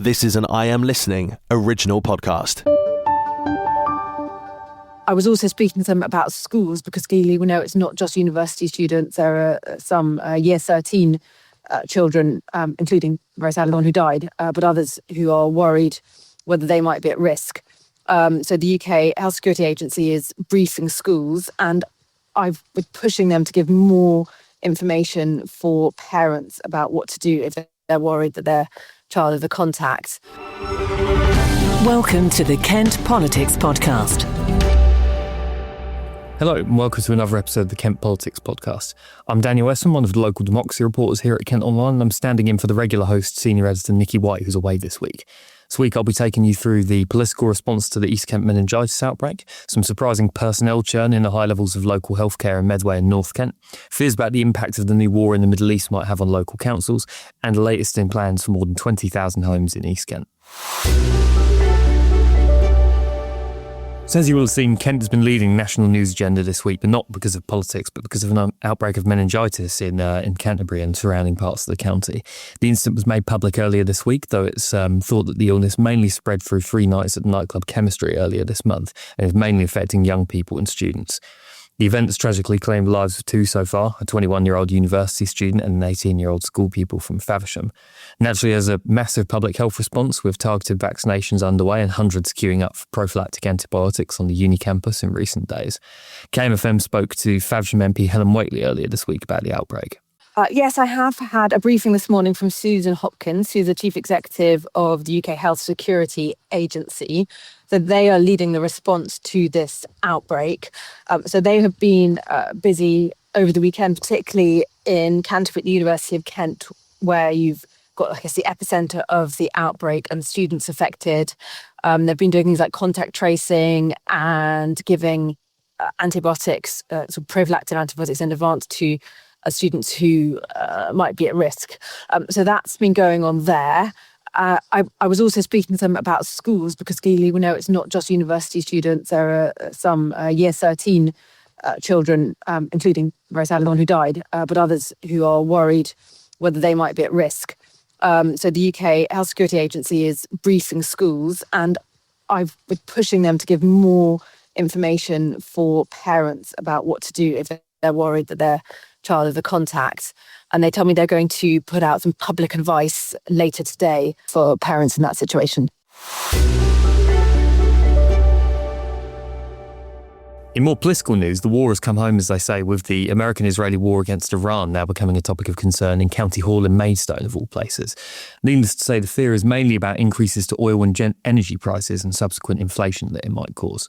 This is an I Am Listening original podcast. I was also speaking to them about schools because clearly we know it's not just university students. There are some year 13 children, including very sadly the one who died, but others who are worried whether they might be at risk. So the UK Health Security Agency is briefing schools, and I've been pushing them to give more information for parents about what to do if they're worried that their child is a contact. Welcome to the Kent Politics Podcast. Hello and welcome to another episode of the Kent Politics Podcast. I'm Daniel Essen, one of the local democracy reporters here at Kent Online, and I'm standing in for the regular host, senior editor Nikki White, who's away this week. This week I'll be taking you through the political response to the East Kent meningitis outbreak, some surprising personnel churn in the high levels of local healthcare in Medway and North Kent, fears about the impact of the new war in the Middle East might have on local councils, and the latest in plans for more than 20,000 homes in East Kent. So as you will have seen, Kent has been leading the national news agenda this week, but not because of politics, but because of an outbreak of meningitis in Canterbury and surrounding parts of the county. The incident was made public earlier this week, though it's thought that the illness mainly spread through 3 nights at the nightclub Chemistry earlier this month, and is mainly affecting young people and students. The event has tragically claimed the lives of 2 so far, a 21-year-old university student and an 18-year-old school pupil from Faversham. Naturally, there's a massive public health response with targeted vaccinations underway and hundreds queuing up for prophylactic antibiotics on the uni campus in recent days. KMFM spoke to Faversham MP Helen Whately earlier this week about the outbreak. Yes, I have had a briefing this morning from Susan Hopkins, who's the Chief Executive of the UK Health Security Agency. So they are leading the response to this outbreak. So they have been busy over the weekend, particularly in Canterbury at the University of Kent, where you've got, I guess, the epicentre of the outbreak and students affected. They've been doing things like contact tracing and giving antibiotics, sort of prophylactic antibiotics in advance to students who might be at risk. So that's been going on there. I was also speaking to them about schools because clearly we know it's not just university students. There are some year 13 children, including very sadly the one who died, but others who are worried whether they might be at risk. So the UK Health Security Agency is briefing schools, and I've been pushing them to give more information for parents about what to do if they're worried that their child is a contact. And they tell me they're going to put out some public advice later today for parents in that situation. In more political news, the war has come home, as they say, with the American-Israeli war against Iran now becoming a topic of concern in County Hall in Maidstone, of all places. Needless to say, the fear is mainly about increases to oil and energy prices and subsequent inflation that it might cause.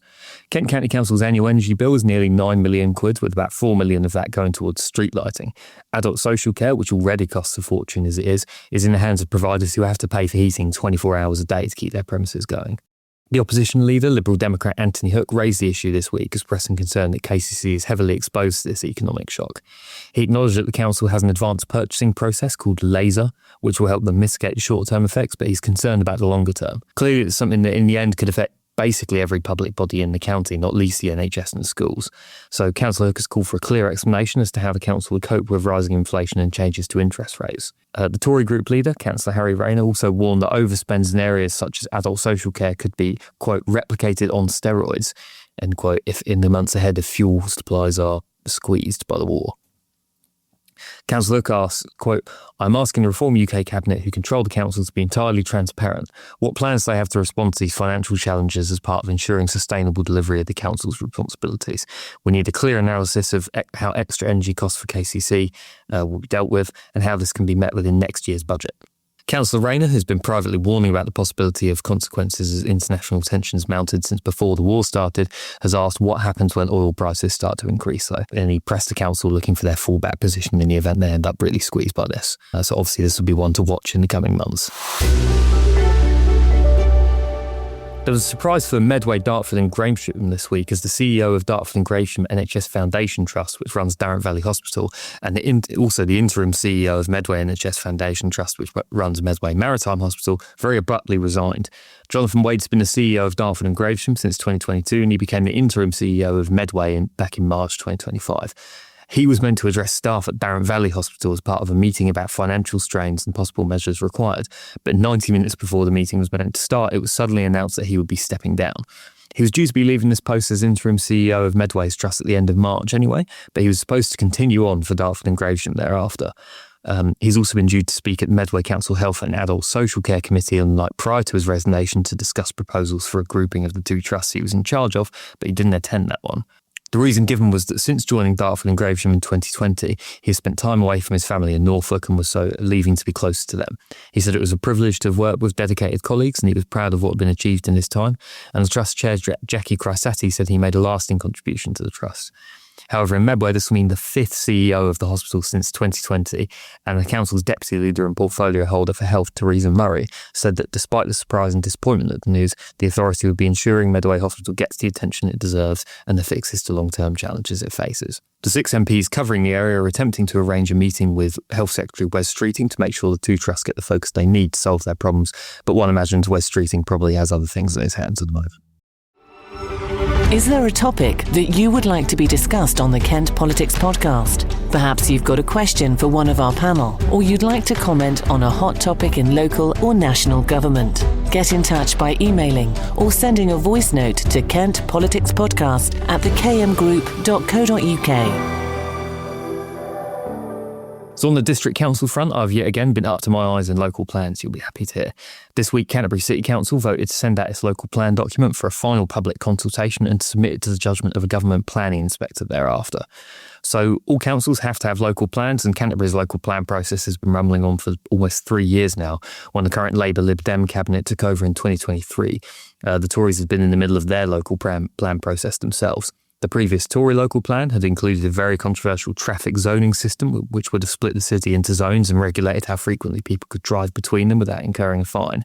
Kent County Council's annual energy bill is nearly £9 million, with about £4 million of that going towards street lighting. Adult social care, which already costs a fortune as it is in the hands of providers who have to pay for heating 24 hours a day to keep their premises going. The opposition leader, Liberal Democrat Anthony Hook, raised the issue this week, expressing concern that KCC is heavily exposed to this economic shock. He acknowledged that the council has an advanced purchasing process called LASER, which will help them mitigate the short-term effects, but he's concerned about the longer term. Clearly, it's something that in the end could affect basically every public body in the county, not least the NHS and the schools. So Councillor Hook has called for a clear explanation as to how the council would cope with rising inflation and changes to interest rates. The Tory group leader, Councillor Harry Rayner, also warned that overspends in areas such as adult social care could be, quote, replicated on steroids, end quote, if in the months ahead if fuel supplies are squeezed by the war. Councillor Hook asks, quote, I'm asking the Reform UK Cabinet, who control the council, to be entirely transparent. What plans do they have to respond to these financial challenges as part of ensuring sustainable delivery of the council's responsibilities? We need a clear analysis of how extra energy costs for KCC will be dealt with and how this can be met within next year's budget. Councillor Rayner, who's been privately warning about the possibility of consequences as international tensions mounted since before the war started, has asked what happens when oil prices start to increase, though. And he pressed the council looking for their fallback position in the event they end up really squeezed by this. So obviously this will be one to watch in the coming months. There was a surprise for Medway, Dartford and Gravesham this week as the CEO of Dartford and Gravesham NHS Foundation Trust, which runs Darrant Valley Hospital, and also the interim CEO of Medway NHS Foundation Trust, which runs Medway Maritime Hospital, very abruptly resigned. Jonathan Wade's been the CEO of Dartford and Gravesham since 2022, and he became the interim CEO of Medway back in March 2025. He was meant to address staff at Barrett Valley Hospital as part of a meeting about financial strains and possible measures required. But 90 minutes before the meeting was meant to start, it was suddenly announced that he would be stepping down. He was due to be leaving this post as interim CEO of Medway's Trust at the end of March anyway, but he was supposed to continue on for Dartford and Gravesham thereafter. He's also been due to speak at the Medway Council Health and Adult Social Care Committee on the night prior to his resignation to discuss proposals for a grouping of the two trusts he was in charge of, but he didn't attend that one. The reason given was that since joining Dartford and Gravesham in 2020, he has spent time away from his family in Norfolk and was so leaving to be closer to them. He said it was a privilege to have worked with dedicated colleagues and he was proud of what had been achieved in his time. And the Trust Chair, Jackie Chrysati, said he made a lasting contribution to the Trust. However, in Medway, this will mean the fifth CEO of the hospital since 2020, and the council's deputy leader and portfolio holder for health, Theresa Murray, said that despite the surprise and disappointment at the news, the authority would be ensuring Medway Hospital gets the attention it deserves and the fixes to long-term challenges it faces. The 6 MPs covering the area are attempting to arrange a meeting with Health Secretary Wes Streeting to make sure the two trusts get the focus they need to solve their problems, but one imagines Wes Streeting probably has other things in his hands at the moment. Is there a topic that you would like to be discussed on the Kent Politics podcast? Perhaps you've got a question for one of our panel, or you'd like to comment on a hot topic in local or national government. Get in touch by emailing or sending a voice note to kentpoliticspodcast@thekmgroup.co.uk. So on the District Council front, I've yet again been up to my eyes in local plans, you'll be happy to hear. This week, Canterbury City Council voted to send out its local plan document for a final public consultation and to submit it to the judgment of a government planning inspector thereafter. So all councils have to have local plans, and Canterbury's local plan process has been rumbling on for almost 3 years now. When the current Labour Lib Dem cabinet took over in 2023, the Tories had been in the middle of their local plan process themselves. The previous Tory local plan had included a very controversial traffic zoning system, which would have split the city into zones and regulated how frequently people could drive between them without incurring a fine.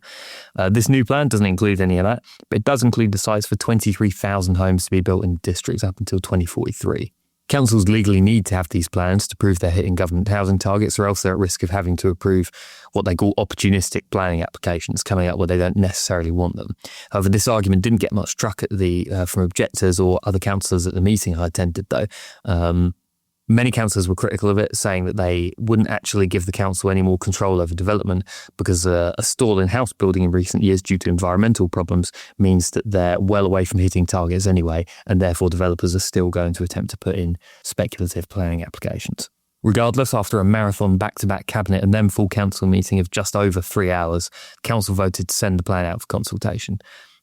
This new plan doesn't include any of that, but it does include the sites for 23,000 homes to be built in districts up until 2043. Councils legally need to have these plans to prove they're hitting government housing targets, or else they're at risk of having to approve what they call opportunistic planning applications coming up where they don't necessarily want them. However, this argument didn't get much truck at from objectors or other councillors at the meeting I attended, though. Many councillors were critical of it, saying that they wouldn't actually give the council any more control over development because a stall in house building in recent years due to environmental problems means that they're well away from hitting targets anyway, and therefore developers are still going to attempt to put in speculative planning applications. Regardless, after a marathon back-to-back cabinet and then full council meeting of just over 3 hours, council voted to send the plan out for consultation.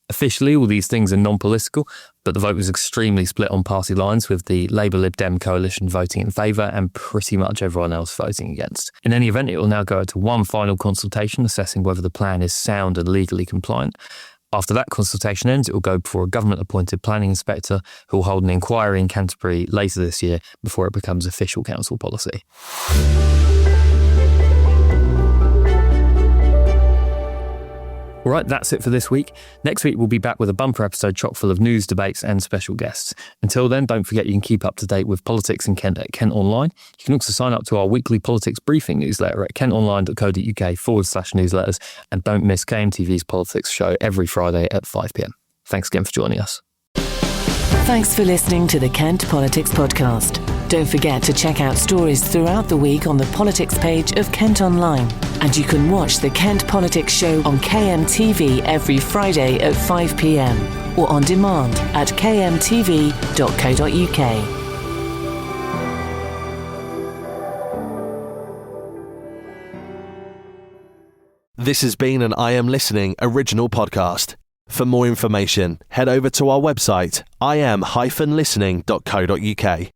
Officially, all these things are non-political, but the vote was extremely split on party lines, with the Labour Lib Dem coalition voting in favour and pretty much everyone else voting against. In any event, it will now go to one final consultation assessing whether the plan is sound and legally compliant. After that consultation ends, it will go before a government-appointed planning inspector who will hold an inquiry in Canterbury later this year before it becomes official council policy. All right, that's it for this week. Next week, we'll be back with a bumper episode chock full of news, debates and special guests. Until then, don't forget you can keep up to date with politics in Kent at Kent Online. You can also sign up to our weekly politics briefing newsletter at kentonline.co.uk/newsletters. And don't miss KMTV's politics show every Friday at 5 p.m. Thanks again for joining us. Thanks for listening to the Kent Politics Podcast. Don't forget to check out stories throughout the week on the politics page of Kent Online. And you can watch the Kent Politics Show on KMTV every Friday at 5 p.m. or on demand at kmtv.co.uk. This has been an I Am Listening original podcast. For more information, head over to our website, im-listening.co.uk.